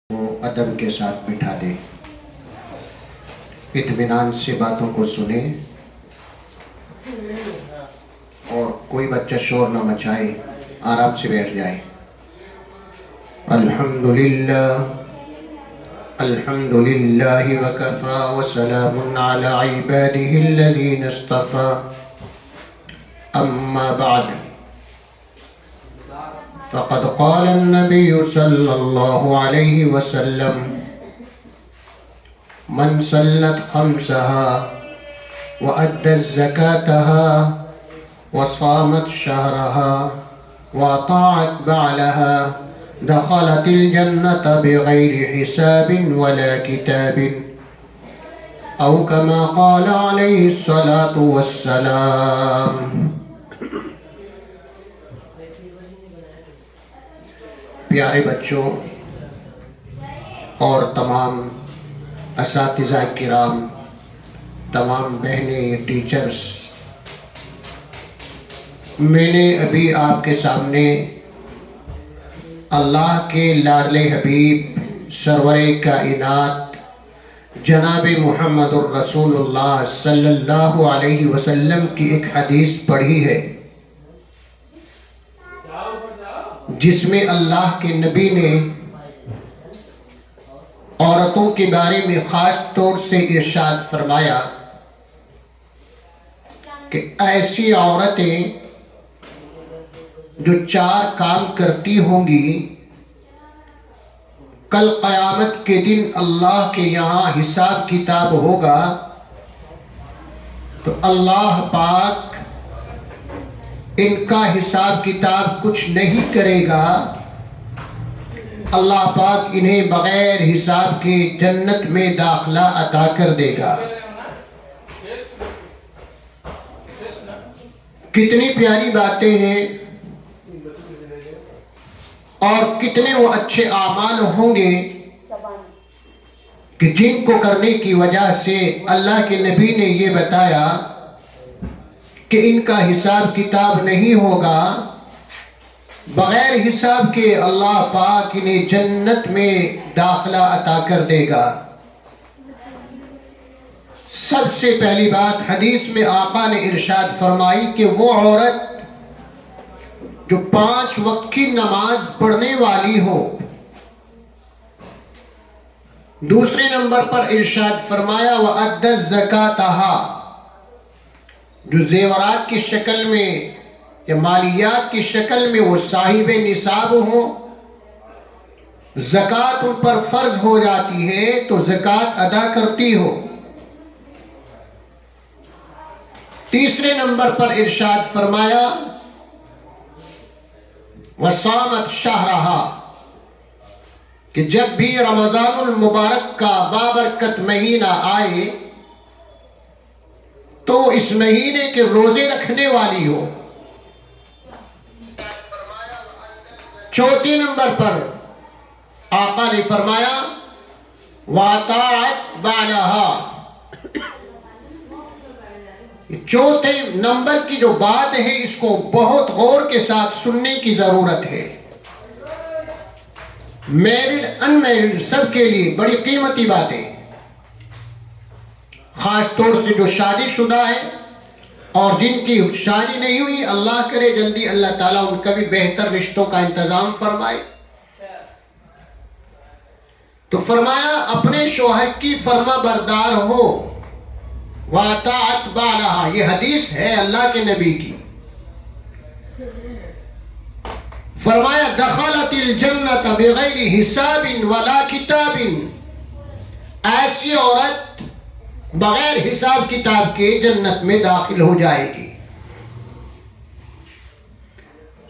وہ ادب کے ساتھ بٹھا دے، اطمینان سے باتوں کو سنے اور کوئی بچہ شور نہ مچائے، آرام سے بیٹھ جائے۔ الحمدللہ الحمدللہ وکفا وسلام علی عباده الذین اصطفى، اما بعد فقد قال النبي صلی اللہ علیہ وسلم: من صلت خمسها وأدت زكاتها وصامت شهرها وأطاعت بعلها دخلت الجنة بغير حساب ولا كتاب، أو كما قال عليه الصلاة والسلام۔ پیارے بچوں اور تمام اساتذہ کرام، تمام بہنیں، ٹیچرز، میں نے ابھی آپ کے سامنے اللہ کے لاڈلے حبیب سرور کائنات جناب محمد الرسول اللہ صلی اللہ علیہ وسلم کی ایک حدیث پڑھی ہے، جس میں اللہ کے نبی نے عورتوں کے بارے میں خاص طور سے ارشاد فرمایا کہ ایسی عورتیں جو 4 کام کرتی ہوں گی، کل قیامت کے دن اللہ کے یہاں حساب کتاب ہوگا تو اللہ پاک ان کا حساب کتاب کچھ نہیں کرے گا، اللہ پاک انہیں بغیر حساب کے جنت میں داخلہ عطا کر دے گا۔ کتنی پیاری باتیں ہیں اور کتنے وہ اچھے اعمال ہوں گے کہ جن کو کرنے کی وجہ سے اللہ کے نبی نے یہ بتایا کہ ان کا حساب کتاب نہیں ہوگا، بغیر حساب کے اللہ پاک انہیں جنت میں داخلہ عطا کر دے گا۔ سب سے پہلی بات حدیث میں آقا نے ارشاد فرمائی کہ وہ عورت جو 5 وقت کی نماز پڑھنے والی ہو۔ دوسرے نمبر پر ارشاد فرمایا وَأَدَّتْ زَكَاتَهَا، جو زیورات کی شکل میں یا مالیات کی شکل میں وہ صاحب نصاب ہوں، زکوٰۃ ان پر فرض ہو جاتی ہے تو زکوٰۃ ادا کرتی ہو۔ تیسرے نمبر پر ارشاد فرمایا وَصَامَتْ شَهْرَهَا، کہ جب بھی رمضان المبارک کا بابرکت مہینہ آئے تو اس مہینے کے روزے رکھنے والی ہو۔ چوتھے نمبر پر آقا نے فرمایا وَأَطَاعَتْ بَعْلَهَا، چوتھے نمبر کی جو بات ہے اس کو بہت غور کے ساتھ سننے کی ضرورت ہے۔ میرڈ ان میرڈ سب کے لیے بڑی قیمتی باتیں، خاص طور سے جو شادی شدہ ہے اور جن کی شادی نہیں ہوئی، اللہ کرے جلدی اللہ تعالیٰ ان کا بھی بہتر رشتوں کا انتظام فرمائے۔ تو فرمایا اپنے شوہر کی فرما بردار ہو، وَأَطَاعَتْ بَعْلَهَا، یہ حدیث ہے اللہ کے نبی کی۔ فرمایا دخلت الجنت بغیر حساب ولا کتاب، ایسی عورت بغیر حساب کتاب کے جنت میں داخل ہو جائے گی۔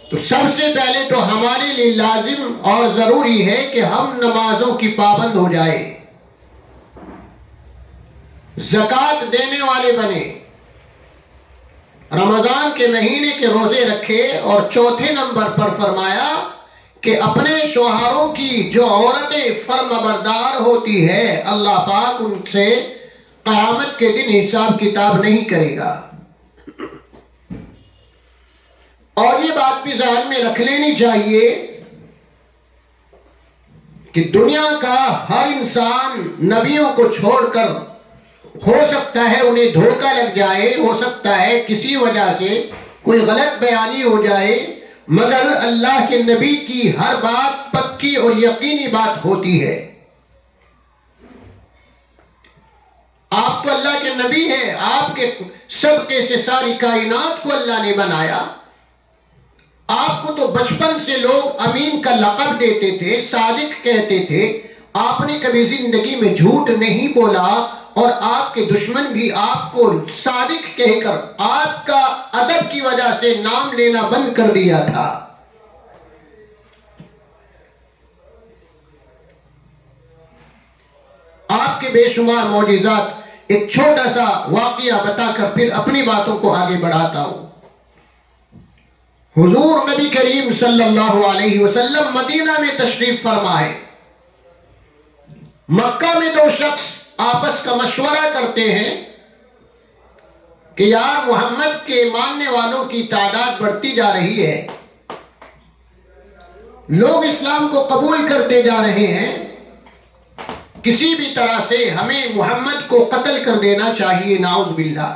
تو سب سے پہلے تو ہمارے لیے لازم اور ضروری ہے کہ ہم نمازوں کی پابند ہو جائے، زکوٰۃ دینے والے بنے، رمضان کے مہینے کے روزے رکھے، اور چوتھے نمبر پر فرمایا کہ اپنے شوہروں کی جو عورتیں فرما بردار ہوتی ہے اللہ پاک ان سے قیامت کے دن حساب کتاب نہیں کرے گا۔ اور یہ بات بھی ذہن میں رکھ لینی چاہیے کہ دنیا کا ہر انسان نبیوں کو چھوڑ کر ہو سکتا ہے انہیں دھوکہ لگ جائے، ہو سکتا ہے کسی وجہ سے کوئی غلط بیانی ہو جائے، مگر اللہ کے نبی کی ہر بات پکی اور یقینی بات ہوتی ہے۔ آپ تو اللہ کے نبی ہیں، آپ کے صدقے سے ساری کائنات کو اللہ نے بنایا۔ آپ کو تو بچپن سے لوگ امین کا لقب دیتے تھے، صادق کہتے تھے، آپ نے کبھی زندگی میں جھوٹ نہیں بولا، اور آپ کے دشمن بھی آپ کو صادق کہہ کر آپ کا ادب کی وجہ سے نام لینا بند کر دیا تھا۔ آپ کے بے شمار معجزات، ایک چھوٹا سا واقعہ بتا کر پھر اپنی باتوں کو آگے بڑھاتا ہوں۔ حضور نبی کریم صلی اللہ علیہ وسلم مدینہ میں تشریف فرما ہے۔ مکہ میں دو شخص آپس کا مشورہ کرتے ہیں کہ یار محمد کے ماننے والوں کی تعداد بڑھتی جا رہی ہے، لوگ اسلام کو قبول کرتے جا رہے ہیں، کسی بھی طرح سے ہمیں محمد کو قتل کر دینا چاہیے، نعوذ باللہ۔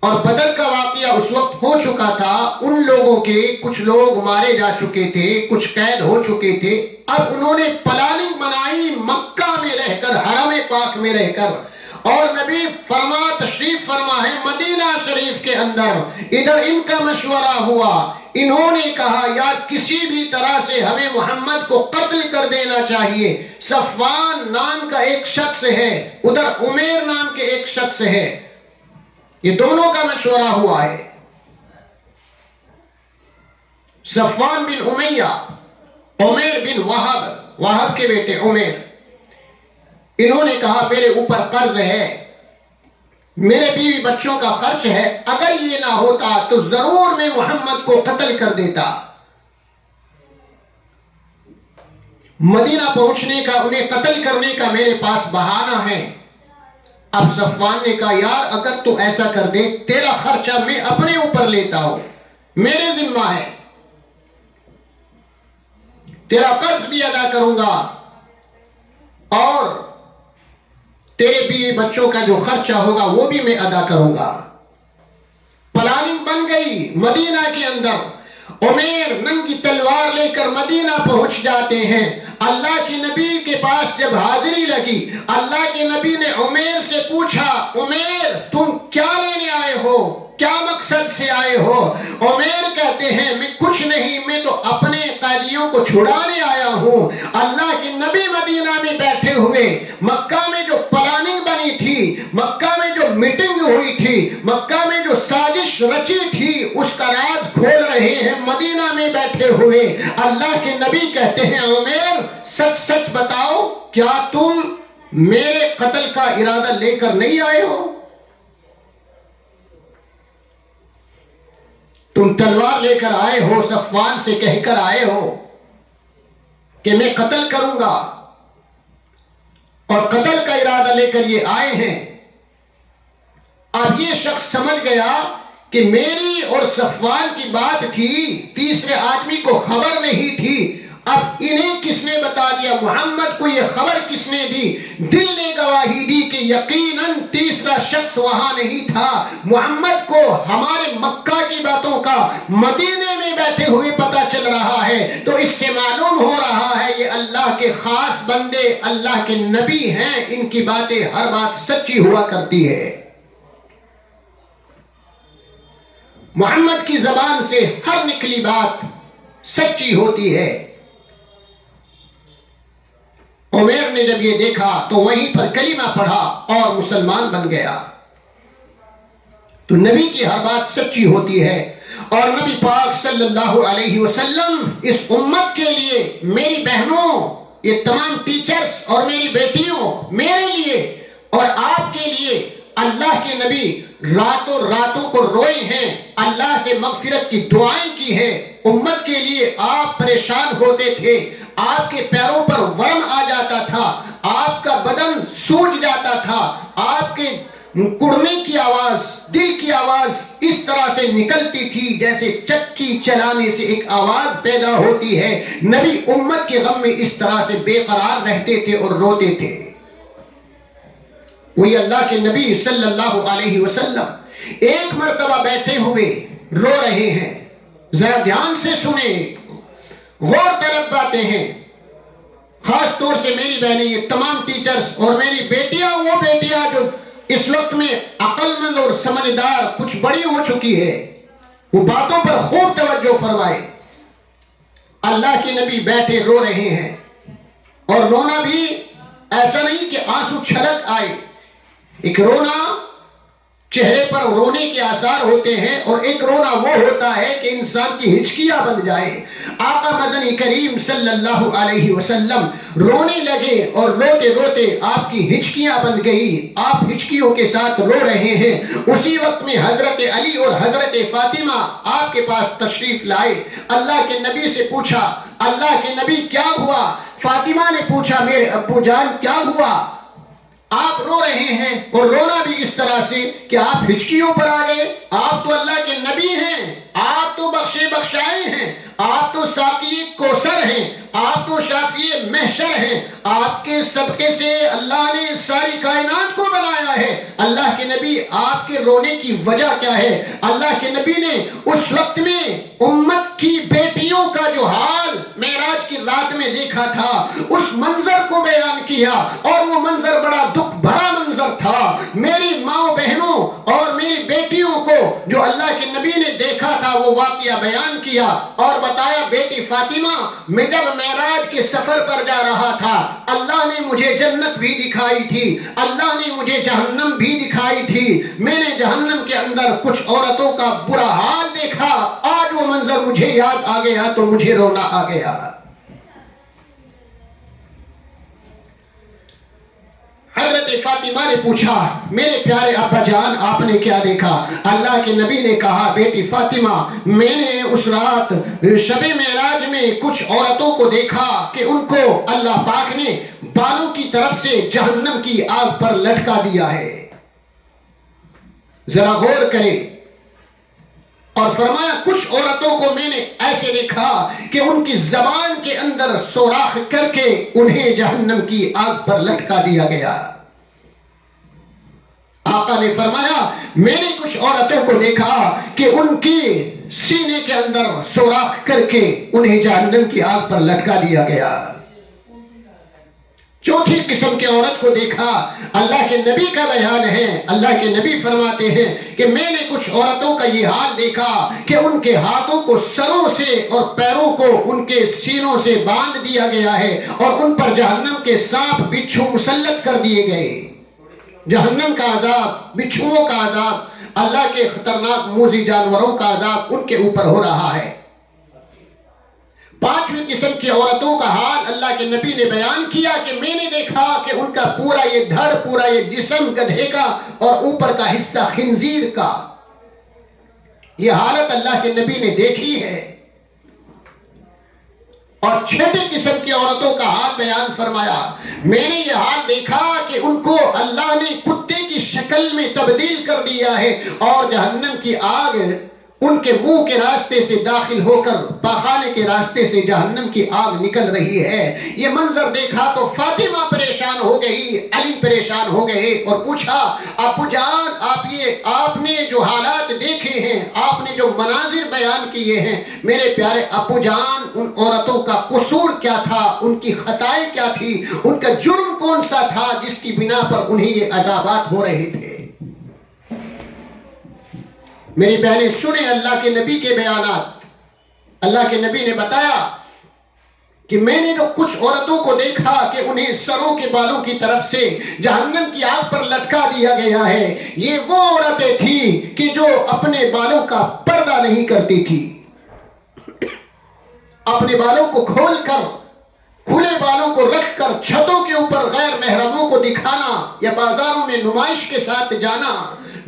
اور بدر کا واقعہ اس وقت ہو چکا تھا، ان لوگوں کے کچھ لوگ مارے جا چکے تھے، کچھ قید ہو چکے تھے۔ اب انہوں نے پلاننگ بنائی مکہ میں رہ کر، حرم پاک میں رہ کر، اور نبی تشریف فرما ہے مدینہ شریف کے اندر۔ ادھر ان کا مشورہ ہوا، انہوں نے کہا یار کسی بھی طرح سے ہمیں محمد کو قتل کر دینا چاہیے۔ صفوان نام کا ایک شخص ہے، ادھر عمیر نام کے ایک شخص ہے، یہ دونوں کا مشورہ ہوا ہے۔ صفوان بن امیہ، عمیر بن وہب کے بیٹے عمیر، انہوں نے کہا میرے اوپر قرض ہے، میرے بیوی بچوں کا خرچ ہے، اگر یہ نہ ہوتا تو ضرور میں محمد کو قتل کر دیتا۔ مدینہ پہنچنے کا، انہیں قتل کرنے کا میرے پاس بہانہ ہے۔ اب صفوان نے کہا یار اگر تو ایسا کر دے، تیرا خرچہ میں اپنے اوپر لیتا ہوں، میرے ذمہ ہے، تیرا قرض بھی ادا کروں گا، اور تیرے بیوی بچوں کا جو خرچہ ہوگا وہ بھی میں ادا کروں گا۔ پلاننگ بن گئی مدینہ کے اندر۔ عمیر ننگی تلوار لے کر مدینہ پہنچ جاتے ہیں۔ اللہ کے نبی کے پاس جب حاضری لگی، اللہ کے نبی نے عمیر سے پوچھا عمیر تم کیا لینے آئے ہو، کیا مقصد سے آئے ہو؟ عمیر کہتے ہیں میں کچھ نہیں، میں تو اپنے قیدیوں کو چھڑانے آیا ہوں۔ اللہ کے نبی مدینہ میں بیٹھے ہوئے، مکہ میں جو پلاننگ بنی تھی، مکہ میں جو میٹنگ ہوئی تھی، مکہ میں جو سازش رچی تھی، اس کا راز کھول رہے ہیں مدینہ میں بیٹھے ہوئے۔ اللہ کے نبی کہتے ہیں عمیر سچ سچ بتاؤ، کیا تم میرے قتل کا ارادہ لے کر نہیں آئے ہو؟ تم تلوار لے کر آئے ہو، صفوان سے کہہ کر آئے ہو کہ میں قتل کروں گا، اور قتل کا ارادہ لے کر یہ آئے ہیں۔ اب یہ شخص سمجھ گیا کہ میری اور صفوان کی بات تھی، تیسرے آدمی کو خبر نہیں تھی۔ اب انہیں کس نے بتا دیا، محمد کو یہ خبر کس نے دی؟ دل نے گواہی دی کہ یقیناً تیسرا شخص وہاں نہیں تھا۔ محمد کو ہمارے مکہ کی باتوں کا مدینے میں بیٹھے ہوئے پتہ چل رہا ہے، تو اس سے معلوم ہو رہا ہے یہ اللہ کے خاص بندے، اللہ کے نبی ہیں، ان کی باتیں ہر بات سچی ہوا کرتی ہے۔ محمد کی زبان سے ہر نکلی بات سچی ہوتی ہے۔ عمیر نے جب یہ دیکھا تو وہیں پر کلمہ پڑھا اور مسلمان بن گیا۔ تو نبی کی ہر بات سچی ہوتی ہے، اور نبی پاک صلی اللہ علیہ وسلم اس امت کے لیے، میری بہنوں، یہ تمام ٹیچرز اور میری بیٹیوں، میرے لیے اور آپ کے لیے، اللہ کے نبی راتوں کو روئے ہیں، اللہ سے مغفرت کی دعائیں کی ہیں۔ امت کے لیے آپ پریشان ہوتے تھے، آپ کے پیروں پر ورم آ جاتا تھا، آپ کا بدن سوج جاتا تھا، آپ کے کڑنے کی آواز، دل کی آواز اس طرح سے نکلتی تھی جیسے چکی چلانے سے ایک آواز پیدا ہوتی ہے۔ نبی امت کے غم میں اس طرح سے بے قرار رہتے تھے اور روتے تھے۔ وہی اللہ کے نبی صلی اللہ علیہ وسلم ایک مرتبہ بیٹھے ہوئے رو رہے ہیں۔ ذرا دھیان سے سنیں، غور طلب باتیں ہیں، خاص طور سے میری بہنیں، یہ تمام ٹیچرز اور میری بیٹیاں، وہ بیٹیاں جو اس وقت میں عقل مند اور سمجھدار کچھ بڑی ہو چکی ہے، وہ باتوں پر خوب توجہ فرمائے۔ اللہ کے نبی بیٹھے رو رہے ہیں، اور رونا بھی ایسا نہیں کہ آنسو چھلک آئے۔ ایک رونا چہرے پر رونے کے آثار ہوتے ہیں، اور ایک رونا وہ ہوتا ہے کہ انسان کی ہچکیاں بن جائے۔ آقا مدنی کریم صلی اللہ علیہ وسلم رونے لگے، اور روتے روتے آپ کی ہچکیاں بن گئی، آپ ہچکیوں کے ساتھ رو رہے ہیں۔ اسی وقت میں حضرت علی اور حضرت فاطمہ آپ کے پاس تشریف لائے۔ اللہ کے نبی سے پوچھا، اللہ کے نبی کیا ہوا؟ فاطمہ نے پوچھا، میرے ابو جان کیا ہوا؟ آپ رو رہے ہیں، اور رونا بھی اس طرح سے کہ آپ ہچکیوں پر آ گئے۔ آپ تو اللہ کے نبی ہیں، آپ تو بخشے بخشائے ہیں، آپ تو ساقی کوثر ہیں، آپ تو شافی محشر ہیں، آپ کے صدقے سے اللہ نے ساری کائنات کو بنایا ہے۔ اللہ کے نبی آپ کے رونے کی وجہ کیا ہے؟ اللہ کے نبی نے اس وقت میں امت کی بیٹیوں کا جو حال معراج کی رات میں دیکھا تھا، اس منظر کو بیان کیا، اور وہ منظر بڑا دکھ بھرا منظر تھا۔ میری ماں بہنوں اور میری بیٹیوں کو جو اللہ کے نبی نے دیکھا تھا وہ واقعہ بیان کیا، اور بتایا، بیٹی فاطمہ، میں جب معراج کے سفر پر جا رہا تھا، اللہ نے مجھے جنت بھی دکھائی تھی، اللہ نے مجھے جہنم بھی دکھائی تھی۔ میں نے جہنم کے اندر کچھ عورتوں کا برا حال دیکھا، آج وہ منظر مجھے یاد آ گیا تو مجھے رونا آ گیا۔ حضرت فاطمہ نے پوچھا، میرے پیارے ابا جان آپ نے کیا دیکھا؟ اللہ کے نبی نے کہا، بیٹی فاطمہ، میں نے اس رات شب معراج میں کچھ عورتوں کو دیکھا کہ ان کو اللہ پاک نے بالوں کی طرف سے جہنم کی آگ پر لٹکا دیا ہے۔ ذرا غور کریں، اور فرمایا کچھ عورتوں کو میں نے ایسے دیکھا کہ ان کی زبان کے اندر سوراخ کر کے انہیں جہنم کی آگ پر لٹکا دیا گیا۔ آقا نے فرمایا، میں نے کچھ عورتوں کو دیکھا کہ ان کی سینے کے اندر سوراخ کر کے انہیں جہنم کی آگ پر لٹکا دیا گیا۔ چوتھی قسم کے عورت کو دیکھا، اللہ کے نبی کا بیان ہے، اللہ کے نبی فرماتے ہیں کہ میں نے کچھ عورتوں کا یہ حال دیکھا کہ ان کے ہاتھوں کو سروں سے اور پیروں کو ان کے سینوں سے باندھ دیا گیا ہے، اور ان پر جہنم کے سانپ بچھو مسلط کر دیے گئے۔ جہنم کا عذاب، بچھوؤں کا عذاب، اللہ کے خطرناک موذی جانوروں کا عذاب ان کے اوپر ہو رہا ہے۔ پانچویں قسم کی عورتوں کا حال اللہ کے نبی نے بیان کیا کہ میں نے دیکھا کہ ان کا پورا یہ دھڑ، پورا یہ جسم گدھے کا اور اوپر کا حصہ خنزیر کا۔ یہ حالت اللہ کے نبی نے دیکھی ہے۔ اور چھٹی قسم کی عورتوں کا حال بیان فرمایا، میں نے یہ حال دیکھا کہ ان کو اللہ نے کتے کی شکل میں تبدیل کر دیا ہے، اور جہنم کی آگ ان کے منہ کے راستے سے داخل ہو کر پاخانے کے راستے سے جہنم کی آگ نکل رہی ہے۔ یہ منظر دیکھا تو فاطمہ پریشان ہو گئی، علی پریشان ہو گئے، اور پوچھا، ابو جان آپ نے جو حالات دیکھے ہیں، آپ نے جو مناظر بیان کیے ہیں، میرے پیارے ابو جان، ان عورتوں کا قصور کیا تھا؟ ان کی خطائیں کیا تھی؟ ان کا جرم کون سا تھا جس کی بنا پر انہیں یہ عذابات ہو رہے تھے؟ میری بہنیں سنیں اللہ کے نبی کے بیانات۔ اللہ کے نبی نے بتایا کہ میں نے جو کچھ عورتوں کو دیکھا کہ انہیں سروں کے بالوں کی طرف سے جہنم کی آگ پر لٹکا دیا گیا ہے، یہ وہ عورتیں تھیں کہ جو اپنے بالوں کا پردہ نہیں کرتی تھی، اپنے بالوں کو کھول کر، کھلے بالوں کو رکھ کر چھتوں کے اوپر غیر محرموں کو دکھانا، یا بازاروں میں نمائش کے ساتھ جانا،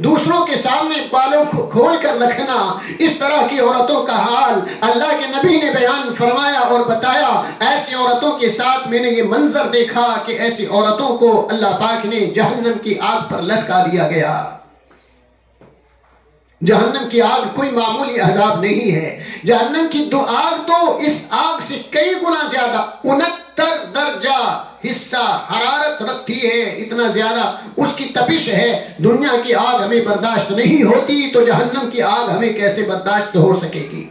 دوسروں کے سامنے بالوں کو کھول کر رکھنا، اس طرح کی عورتوں کا حال اللہ کے نبی نے بیان فرمایا اور بتایا۔ ایسی عورتوں کے ساتھ میں نے یہ منظر دیکھا کہ ایسی عورتوں کو اللہ پاک نے جہنم کی آگ پر لٹکا دیا گیا۔ جہنم کی آگ کوئی معمولی عذاب نہیں ہے. جہنم کی آگ تو اس آگ سے کئی گنا زیادہ 69 درجہ حصہ حرارت رکھتی ہے. اتنا زیادہ اس کی تپش ہے. دنیا کی آگ ہمیں برداشت نہیں ہوتی تو جہنم کی آگ ہمیں کیسے برداشت ہو سکے گی؟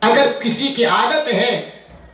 اگر کسی کی عادت ہے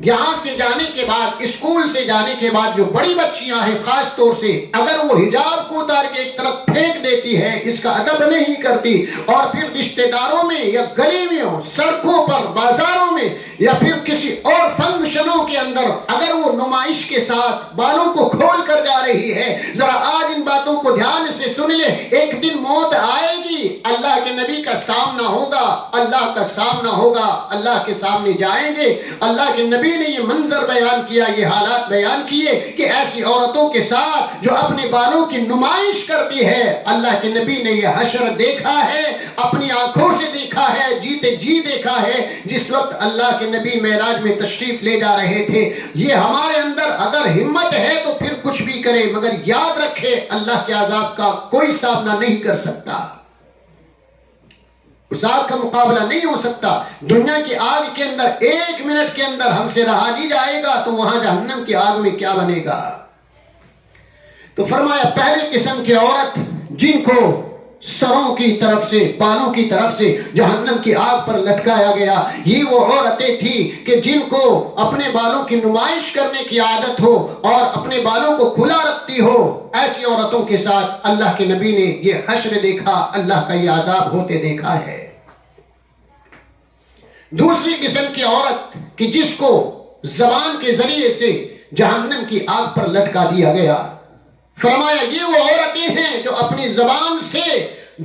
یہاں سے جانے کے بعد، اسکول سے جانے کے بعد، جو بڑی بچیاں ہیں خاص طور سے، اگر وہ حجاب کو اتار کے ایک طرف پھینک دیتی ہے، اس کا ادب نہیں کرتی، اور پھر رشتہ داروں میں یا گلی میں، سڑکوں پر، بازاروں میں، یا پھر کسی اور فنکشنوں کے اندر اگر وہ نمائش کے ساتھ بالوں کو کھول کر جا رہی ہے، ذرا آج ان باتوں کو دھیان سے سن لے. ایک دن موت آئے گی، اللہ کے نبی کا سامنا ہوگا، اللہ کا سامنا ہوگا، اللہ کے سامنے جائیں گے. اللہ کے نبی نے یہ منظر بیان کیا، یہ حالات بیان کیے کہ ایسی عورتوں کے ساتھ جو اپنے بالوں کی نمائش کرتی ہے، اللہ کے نبی نے یہ حشر دیکھا ہے، اپنی آنکھوں سے دیکھا ہے، جیتے جی دیکھا ہے. جس وقت اللہ کے نبی معراج میں تشریف لے جا رہے تھے. یہ ہمارے اندر اگر ہمت ہے تو پھر کچھ بھی کرے، مگر یاد رکھے اللہ کے عذاب کا کوئی سامنا نہیں کر سکتا، اس آگ کا مقابلہ نہیں ہو سکتا. دنیا کی آگ کے اندر 1 منٹ کے اندر ہم سے رہا نہیں جائے گا تو وہاں جہنم کی آگ میں کیا بنے گا؟ تو فرمایا پہلے قسم کی عورت جن کو سروں کی طرف سے، بالوں کی طرف سے جہنم کی آگ پر لٹکایا گیا، یہ وہ عورتیں تھیں کہ جن کو اپنے بالوں کی نمائش کرنے کی عادت ہو اور اپنے بالوں کو کھلا رکھتی ہو. ایسی عورتوں کے ساتھ اللہ کے نبی نے یہ حشر دیکھا، اللہ کا یہ عذاب ہوتے دیکھا ہے. دوسری قسم کی عورت کہ جس کو زبان کے ذریعے سے جہنم کی آگ پر لٹکا دیا گیا. فرمایا یہ وہ عورتیں ہیں جو اپنی زبان سے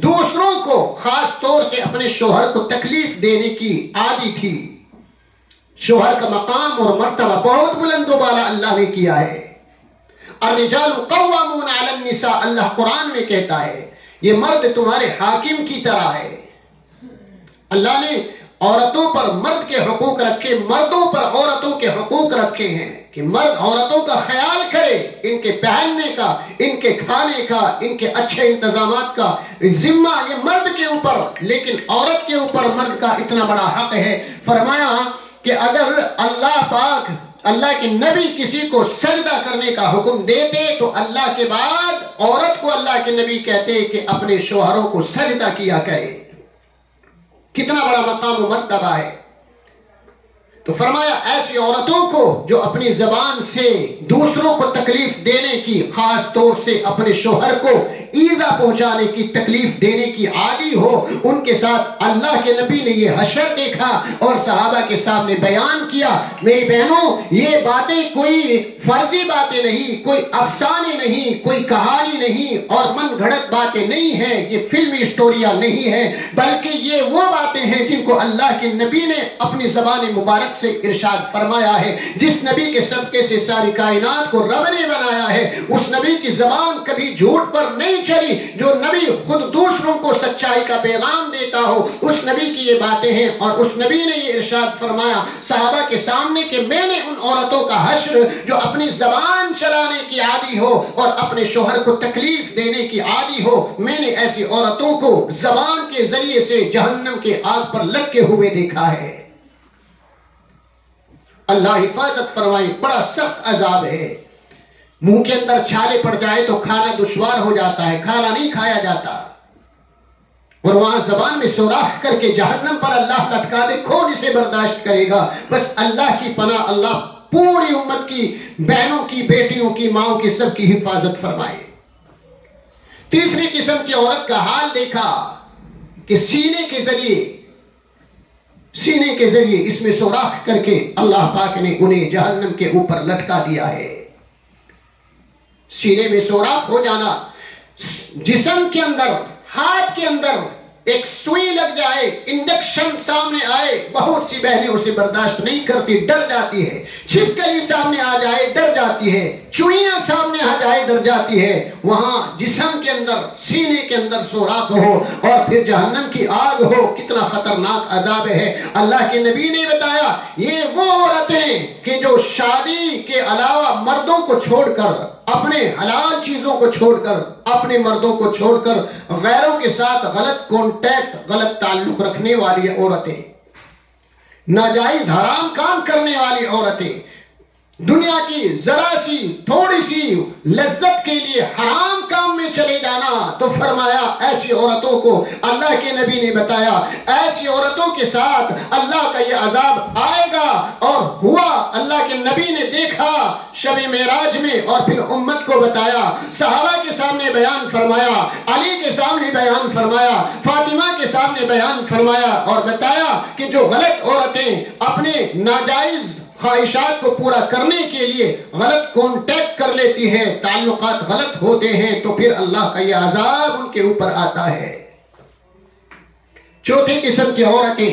دوسروں کو، خاص طور سے اپنے شوہر کو تکلیف دینے کی عادی تھی. شوہر کا مقام اور مرتبہ بہت بلند و بالا اللہ نے کیا ہے. الرجال قوامون علی النساء، اللہ قرآن میں کہتا ہے یہ مرد تمہارے حاکم کی طرح ہے. اللہ نے عورتوں پر مرد کے حقوق رکھے، مردوں پر عورتوں کے حقوق رکھے ہیں کہ مرد عورتوں کا خیال کرے، ان کے پہننے کا، ان کے کھانے کا، ان کے اچھے انتظامات کا ذمہ یہ مرد کے اوپر، لیکن عورت کے اوپر مرد کا اتنا بڑا حق ہے. فرمایا کہ اگر اللہ پاک، اللہ کے نبی کسی کو سجدہ کرنے کا حکم دیتے تو اللہ کے بعد عورت کو اللہ کے نبی کہتے کہ اپنے شوہروں کو سجدہ کیا کرے. کتنا بڑا مقام و مرتبہ ہے. تو فرمایا ایسی عورتوں کو جو اپنی زبان سے دوسروں کو تکلیف دینے کی، خاص طور سے اپنے شوہر کو ایذا پہنچانے کی، تکلیف دینے کی عادی ہو، ان کے ساتھ اللہ کے نبی نے یہ حشر دیکھا اور صحابہ کے سامنے بیان کیا. میری بہنوں، یہ باتیں کوئی فرضی باتیں نہیں، کوئی افسانے نہیں، کوئی کہانی نہیں اور من گھڑت باتیں نہیں ہیں، یہ فلمی اسٹوریاں نہیں ہیں، بلکہ یہ وہ باتیں ہیں جن کو اللہ کے نبی نے اپنی زبان مبارک سے ارشاد فرمایا ہے. جس نبی کے صدقے سے ساری کائنات کو رب نے بنایا ہے، اس نبی کی زبان کبھی جھوٹ پر نہیں چلی. جو نبی خود دوسروں کو سچائی کا پیغام دیتا ہو، اس نبی کی یہ باتیں ہیں. اور اس نبی نے یہ ارشاد فرمایا صحابہ کے سامنے کہ میں نے ان عورتوں کا حشر جو اپنی زبان چلانے کی عادی ہو اور اپنے شوہر کو تکلیف دینے کی عادی ہو، میں نے ایسی عورتوں کو زبان کے ذریعے سے جہنم کے آگ پر لٹکے ہوئے دیکھا ہے. اللہ حفاظت فرمائے. بڑا سخت عذاب ہے. منہ کے اندر چھالے پڑ جائے تو کھانا دشوار ہو جاتا ہے، کھانا نہیں کھایا جاتا، اور وہاں زبان میں سوراخ کر کے جہنم پر اللہ لٹکا دے، کون اسے برداشت کرے گا؟ بس اللہ کی پناہ، اللہ پوری امت کی، بہنوں کی، بیٹیوں کی، ماؤں کی، سب کی حفاظت فرمائے. تیسری قسم کی عورت کا حال دیکھا کہ سینے کے ذریعے اس میں سوراخ کر کے اللہ پاک نے انہیں جہنم کے اوپر لٹکا دیا ہے. سینے میں سوراخ ہو جانا، جسم کے اندر، ہاتھ کے اندر ایک سوئی لگ جائے، انڈکشن سامنے آئے، بہت سی بہنیں اسے برداشت نہیں کرتی، ڈر جاتی ہے. چھپکلی سامنے آ جائے ڈر جاتی ہے، چوئیاں سامنے آ جائے ڈر جاتی ہے. وہاں جسم کے اندر، سینے کے اندر سوراخ ہو اور پھر جہنم کی آگ ہو، کتنا خطرناک عذاب ہے. اللہ کے نبی نے بتایا یہ وہ عورتیں کہ جو شادی کے علاوہ مردوں کو چھوڑ کر اپنے حلال چیزوں کو چھوڑ کر، اپنے مردوں کو چھوڑ کر غیروں کے ساتھ غلط کانٹیکٹ، غلط تعلق رکھنے والی عورتیں، ناجائز حرام کام کرنے والی عورتیں، دنیا کی ذرا سی تھوڑی سی لذت کے لیے حرام کام میں چلے جانا، تو فرمایا ایسی عورتوں کو اللہ کے نبی نے بتایا ایسی عورتوں کے ساتھ اللہ کا یہ عذاب آئے گا۔ اور ہوا، اللہ کے نبی نے دیکھا شب معراج میں، اور پھر امت کو بتایا، صحابہ کے سامنے بیان فرمایا، علی کے سامنے بیان فرمایا، فاطمہ کے سامنے بیان فرمایا، اور بتایا کہ جو غلط عورتیں اپنے ناجائز خواہشات کو پورا کرنے کے لیے غلط کانٹیکٹ کر لیتی ہے، تعلقات غلط ہوتے ہیں، تو پھر اللہ کا یہ عذاب ان کے اوپر آتا ہے۔ چوتھی قسم کی عورتیں،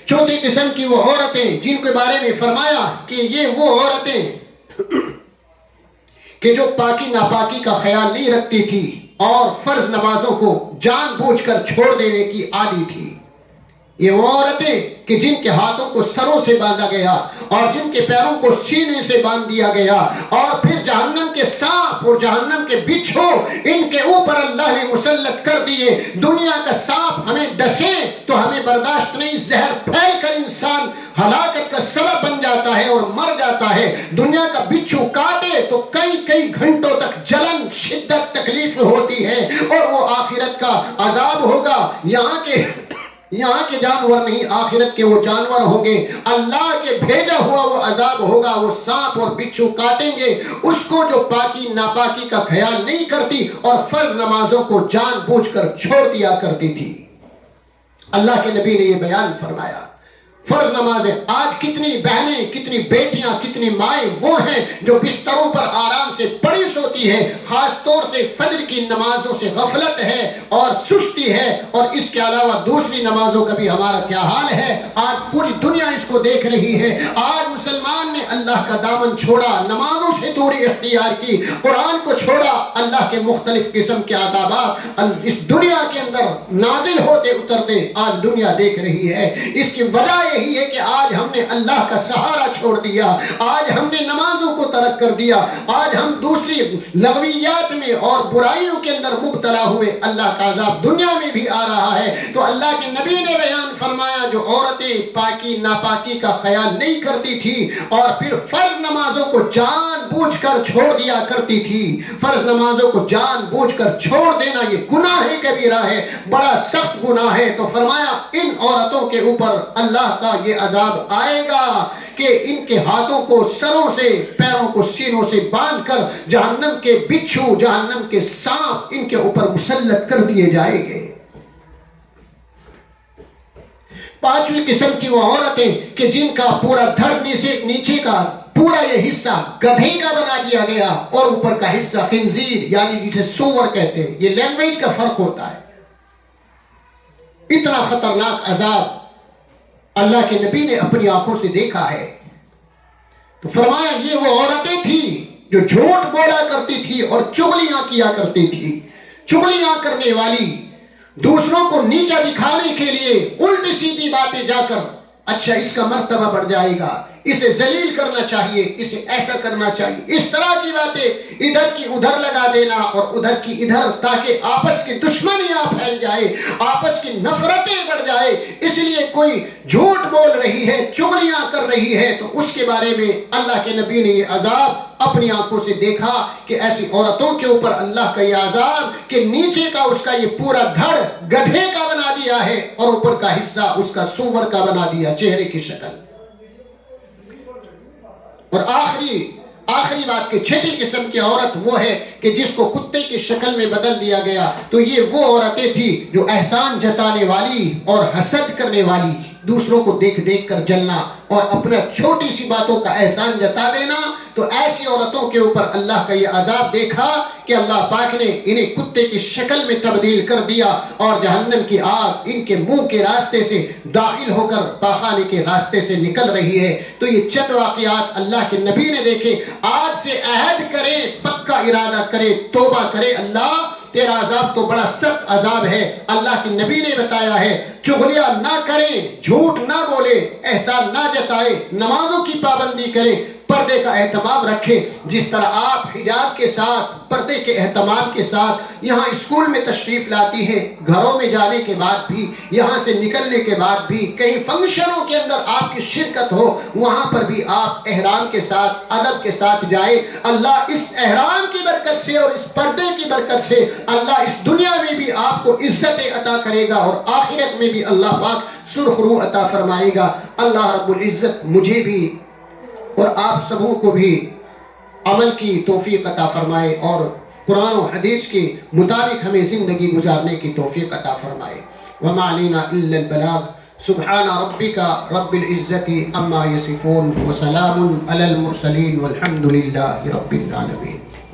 چوتھی قسم کی وہ عورتیں جن کے بارے میں فرمایا کہ یہ وہ عورتیں کہ جو پاکی ناپاکی کا خیال نہیں رکھتی تھی اور فرض نمازوں کو جان بوجھ کر چھوڑ دینے کی عادی تھی۔ یہ وہ عورتیں کہ جن کے ہاتھوں کو سروں سے باندھا گیا اور جن کے پیروں کو سینے سے باندھ دیا گیا، اور پھر جہنم کے سانپ اور جہنم کے بچھو ان کے اوپر اللہ نے مسلط کر دیے۔ دنیا کا سانپ ہمیں ڈسے تو ہمیں برداشت نہیں، زہر پھیل کر انسان ہلاکت کا سبب بن جاتا ہے اور مر جاتا ہے۔ دنیا کا بچھو کاٹے تو کئی گھنٹوں تک جلن، شدت، تکلیف ہوتی ہے، اور وہ آخرت کا عذاب ہوگا۔ یہاں کے جانور نہیں، آخرت کے وہ جانور ہوں گے، اللہ کے بھیجا ہوا وہ عذاب ہوگا۔ وہ سانپ اور بچھو کاٹیں گے اس کو جو پاکی ناپاکی کا خیال نہیں کرتی اور فرض نمازوں کو جان بوجھ کر چھوڑ دیا کرتی تھی۔ اللہ کے نبی نے یہ بیان فرمایا۔ فرض نمازیں، آج کتنی بہنیں، کتنی بیٹیاں، کتنی مائیں وہ ہیں جو بستروں پر آرام سے پڑی سوتی ہیں، خاص طور سے فجر کی نمازوں سے غفلت ہے اور سستی ہے، اور اس کے علاوہ دوسری نمازوں کا بھی ہمارا کیا حال ہے۔ آج پوری دنیا اس کو دیکھ رہی ہے۔ آج مسلمان نے اللہ کا دامن چھوڑا، نمازوں سے دوری اختیار کی، قرآن کو چھوڑا، اللہ کے مختلف قسم کے عذابات اس دنیا کے اندر نازل ہوتے اترتے آج دنیا دیکھ رہی ہے۔ اس کی وجہ یہی ہے کہ آج ہم نے اللہ کا سہارا چھوڑ دیا، آج ہم نے نمازوں کو ترک کر دیا، آج ہم دوسری لغویات میں اور برائیوں کے اندر مبتلا ہوئے۔ اللہ کا عذاب دنیا میں بھی آ رہا ہے۔ تو اللہ کے نبی نے بیان فرمایا جو عورتیں پاکی ناپاکی کا خیال نہیں کرتی تھی اور پھر فرض نمازوں کو جان بوجھ کر چھوڑ دیا کرتی تھی، فرض نمازوں کو جان بوجھ کر چھوڑ دینا یہ گناہ کبیرہ ہے، بڑا سخت گناہ ہے۔ تو فرمایا ان عورتوں کے اوپر اللہ کا یہ عذاب آئے گا کہ ان کے ہاتھوں کو سروں سے، پیروں کو سینوں سے باندھ کر جہنم کے بچھو، جہنم کے سانپ ان کے اوپر مسلط کر دیے جائیں گے۔ پانچویں قسم کی وہ عورتیں کہ جن کا پورا دھڑ نیچے کا پورا یہ حصہ گدھے کا بنا دیا گیا اور اوپر کا حصہ خنزیر یعنی جسے سور کہتے ہیں۔ یہ لینگویج کا فرق ہوتا ہے۔ اتنا خطرناک عذاب اللہ کے نبی نے اپنی آنکھوں سے دیکھا ہے۔ تو فرمایا یہ وہ عورتیں تھیں جو جھوٹ بولا کرتی تھی اور چغلیاں کیا کرتی تھی، چغلیاں کرنے والی، دوسروں کو نیچا دکھانے کے لیے الٹی سیدھی باتیں جا کر، اچھا اس کا مرتبہ بڑھ جائے گا، اسے ذلیل کرنا چاہیے، اسے ایسا کرنا چاہیے، اس طرح کی باتیں ادھر کی ادھر لگا دینا اور ادھر کی ادھر، تاکہ آپس کی دشمنیاں پھیل جائے، آپس کی نفرتیں بڑھ جائے۔ اس لیے کوئی جھوٹ بول رہی ہے، چغلیاں کر رہی ہے، تو اس کے بارے میں اللہ کے نبی نے یہ عذاب اپنی آنکھوں سے دیکھا کہ ایسی عورتوں کے اوپر اللہ کا یہ عذاب کہ نیچے کا اس کا یہ پورا دھڑ گدھے کا بنا دیا ہے اور اوپر کا حصہ اس کا سور کا بنا دیا، چہرے کی شکل۔ اور آخری بات کہ چھٹی قسم کی عورت وہ ہے کہ جس کو کتے کی شکل میں بدل دیا گیا۔ تو یہ وہ عورتیں تھی جو احسان جتانے والی اور حسد کرنے والی، دوسروں کو دیکھ کر جلنا اور اپنا چھوٹی سی باتوں کا احسان جتا دینا۔ تو ایسی عورتوں کے اوپر اللہ کا یہ عذاب دیکھا کہ اللہ پاک نے انہیں کتے کی شکل میں تبدیل کر دیا اور جہنم کی آگ ان کے منہ کے راستے سے داخل ہو کر پاخانے کے راستے سے نکل رہی ہے۔ تو یہ چند واقعات اللہ کے نبی نے دیکھے۔ آج سے عہد کریں، پکا ارادہ کرے، توبہ کرے، اللہ تیرا عذاب تو بڑا سخت عذاب ہے۔ اللہ کے نبی نے بتایا ہے چغلیاں نہ کریں، جھوٹ نہ بولے، احسان نہ جتائے، نمازوں کی پابندی کرے، پردے کا اہتمام رکھیں. جس طرح آپ حجاب کے ساتھ پردے کے اہتمام کے ساتھ یہاں اسکول میں تشریف لاتی ہیں، گھروں میں جانے کے بعد بھی، یہاں سے نکلنے کے بعد بھی، کہیں فنکشنوں کے اندر آپ کی شرکت ہو وہاں پر بھی آپ احرام کے ساتھ ادب کے ساتھ جائیں. اللہ اس احرام کی برکت سے اور اس پردے کی برکت سے اللہ اس دنیا میں بھی آپ کو عزت عطا کرے گا اور آخرت میں بھی اللہ پاک سرخ روح عطا فرمائے گا. اللہ رب العزت مجھے بھی اور آپ سبوں کو بھی عمل کی توفیق عطا فرمائے اور قرآن و حدیث کے مطابق ہمیں زندگی گزارنے کی توفیق عطا فرمائے. وما علینا الا البلاغ. سبحان ربک رب العزت عما یصفون وسلام علی المرسلین والحمد للہ رب العالمین.